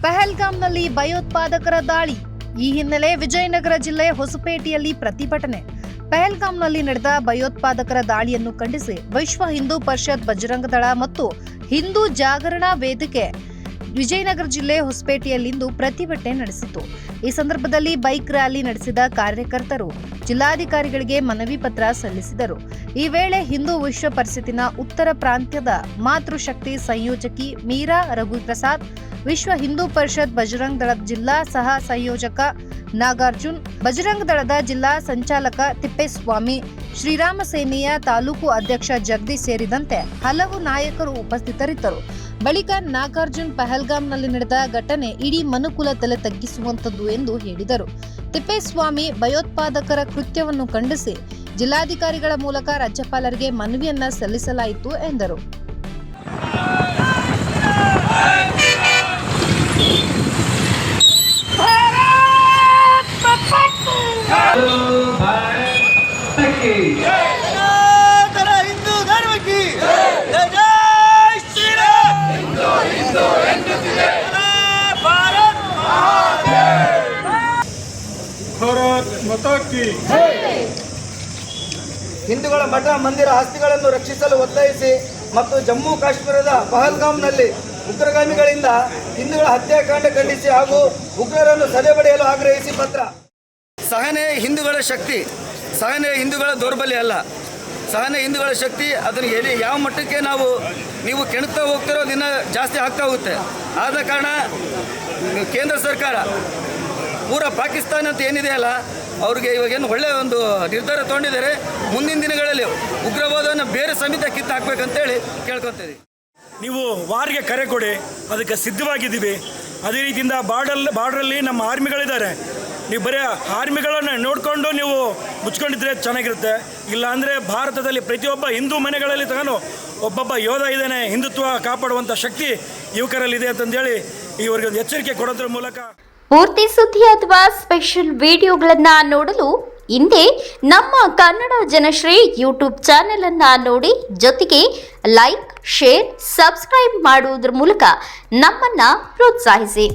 ಪಹಲ್ಗಾಮ್ನಲ್ಲಿ ಭಯೋತ್ಪಾದಕರ ದಾಳಿ. ಈ ಹಿನ್ನೆಲೆ ವಿಜಯನಗರ ಜಿಲ್ಲೆ ಹೊಸಪೇಟೆಯಲ್ಲಿ ಪ್ರತಿಭಟನೆ. ಪಹಲ್ಗಾಮ್ನಲ್ಲಿ ನಡೆದ ಭಯೋತ್ಪಾದಕರ ದಾಳಿಯನ್ನು ಖಂಡಿಸಿ ವಿಶ್ವ ಹಿಂದೂ ಪರಿಷತ್, ಬಜರಂಗ ದಳ ಮತ್ತು ಹಿಂದೂ ಜಾಗರಣಾ ವೇದಿಕೆ ವಿಜಯನಗರ ಜಿಲ್ಲೆ ಹೊಸಪೇಟೆಯಲ್ಲಿಂದು ಪ್ರತಿಭಟನೆ ನಡೆಸಿತು. ಈ ಸಂದರ್ಭದಲ್ಲಿ ಬೈಕ್ ರ್ಯಾಲಿ ನಡೆಸಿದ ಕಾರ್ಯಕರ್ತರು ಜಿಲ್ಲಾಧಿಕಾರಿಗಳಿಗೆ ಮನವಿ ಪತ್ರ ಸಲ್ಲಿಸಿದರು. ಈ ವೇಳೆ ಹಿಂದೂ ವಿಶ್ವ ಪರಿಷತ್ತಿನ ಉತ್ತರ ಪ್ರಾಂತ್ಯದ ಮಾತೃಶಕ್ತಿ ಸಂಯೋಜಕಿ ಮೀರಾ ರಘುಪ್ರಸಾದ್, ವಿಶ್ವ ಹಿಂದೂ ಪರಿಷತ್ ಬಜರಂಗ ದಳದ ಜಿಲ್ಲಾ ಸಹ ಸಂಯೋಜಕ ನಾಗಾರ್ಜುನ್, ಬಜರಂಗ ದಳದ ಜಿಲ್ಲಾ ಸಂಚಾಲಕ ತಿಪ್ಪೇಸ್ವಾಮಿ, ಶ್ರೀರಾಮ ಸೇನೆಯ ತಾಲೂಕು ಅಧ್ಯಕ್ಷ ಜಗದೀಶ್ ಸೇರಿದಂತೆ ಹಲವು ನಾಯಕರು ಉಪಸ್ಥಿತರಿದ್ದರು. ಬಳಿಕ ನಾಗಾರ್ಜುನ್, ಪಹಲ್ಗಾಮ್ನಲ್ಲಿ ನಡೆದ ಘಟನೆ ಇಡೀ ಮನುಕುಲ ತಲೆ ತಗ್ಗಿಸುವಂತದ್ದು ಎಂದು ಹೇಳಿದರು. ತಿಪ್ಪೇಸ್ವಾಮಿ ಭಯೋತ್ಪಾದಕರ ಕೃತ್ಯವನ್ನು ಖಂಡಿಸಿ ಜಿಲ್ಲಾಧಿಕಾರಿಗಳ ಮೂಲಕ ರಾಜ್ಯಪಾಲರಿಗೆ ಮನವಿಯನ್ನ ಸಲ್ಲಿಸಲಾಯಿತು ಎಂದರು. ಹಿಂದೂಗಳ ಮಠ ಮಂದಿರ ಆಸ್ತಿಗಳನ್ನು ರಕ್ಷಿಸಲು ಒತ್ತಾಯಿಸಿ ಮತ್ತು ಜಮ್ಮು ಕಾಶ್ಮೀರದ ಪಹಲ್ಗಾಮ್ನಲ್ಲಿ ಉಗ್ರಗಾಮಿಗಳಿಂದ ಹಿಂದೂಗಳ ಹತ್ಯಾಕಾಂಡ ಖಂಡಿಸಿ ಹಾಗೂ ಉಗ್ರರನ್ನು ಸದೆಬಡಿಯಲು ಆಗ್ರಹಿಸಿ ಪತ್ರ. ಸಹನೆ ಹಿಂದೂಗಳ ಶಕ್ತಿ, ಸಹನೆ ಹಿಂದೂಗಳ ದೌರ್ಬಲ್ಯ ಅಲ್ಲ. ಸಹನೆ ಹಿಂದೂಗಳ ಶಕ್ತಿ. ಅದನ್ನು ಎಲ್ಲಿ ಯಾವ ಮಟ್ಟಕ್ಕೆ ನೀವು ಕೆಣಕ್ತಾ ಹೋಗ್ತಿರೋ ದಿನ ಜಾಸ್ತಿ ಆಗ್ತಾ ಹೋಗುತ್ತೆ. ಆದ ಕಾರಣ ಕೇಂದ್ರ ಸರ್ಕಾರ ಪೂರ ಪಾಕಿಸ್ತಾನ ಅಂತ ಏನಿದೆ ಅಲ್ಲ, ಅವ್ರಿಗೆ ಇವಾಗೇನು ಒಳ್ಳೆಯ ಒಂದು ನಿರ್ಧಾರ ತೊಗೊಂಡಿದ್ದಾರೆ. ಮುಂದಿನ ದಿನಗಳಲ್ಲಿ ಉಗ್ರವಾದವನ್ನು ಬೇರೆ ಸಮೇತ ಕಿತ್ತು ಹಾಕ್ಬೇಕಂತೇಳಿ ಕೇಳ್ಕೊತೀವಿ. ನೀವು ವಾರ್ಗೆ ಕರೆ ಕೊಡಿ, ಅದಕ್ಕೆ ಸಿದ್ಧವಾಗಿದ್ದೀವಿ. ಅದೇ ರೀತಿಯಿಂದ ಬಾರ್ಡ್ರಲ್ಲಿ ನಮ್ಮ ಆರ್ಮಿಗಳಿದ್ದಾರೆ. ನೀವು ಬರೀ ಆರ್ಮಿಗಳನ್ನು ನೋಡಿಕೊಂಡು ನೀವು ಮುಚ್ಕೊಂಡಿದ್ರೆ ಚೆನ್ನಾಗಿರುತ್ತೆ. ಇಲ್ಲಾಂದರೆ ಭಾರತದಲ್ಲಿ ಪ್ರತಿಯೊಬ್ಬ ಹಿಂದೂ ಮನೆಗಳಲ್ಲಿ ತಗೊಂಡು ಒಬ್ಬೊಬ್ಬ ಯೋಧ ಇದ್ದಾನೆ, ಹಿಂದುತ್ವ ಕಾಪಾಡುವಂಥ ಶಕ್ತಿ ಯುವಕರಲ್ಲಿದೆ ಅಂತಂದೇಳಿ ಇವರಿಗೆ ಒಂದು ಎಚ್ಚರಿಕೆ ಕೊಡೋದ್ರ ಮೂಲಕ. ಪೂರ್ತಿ ಸುದ್ದಿ ಅಥವಾ ಸ್ಪೆಷಲ್ ವಿಡಿಯೋಗಳನ್ನು ನೋಡಲು ಹಿಂದೆ ನಮ್ಮ ಕನ್ನಡ ಜನಶ್ರೀ ಯೂಟ್ಯೂಬ್ ಚಾನೆಲ್ ಅನ್ನು ನೋಡಿ, ಜೊತೆಗೆ ಲೈಕ್, ಶೇರ್, ಸಬ್ಸ್ಕ್ರೈಬ್ ಮಾಡುವುದರ ಮೂಲಕ ನಮ್ಮನ್ನು ಪ್ರೋತ್ಸಾಹಿಸಿ.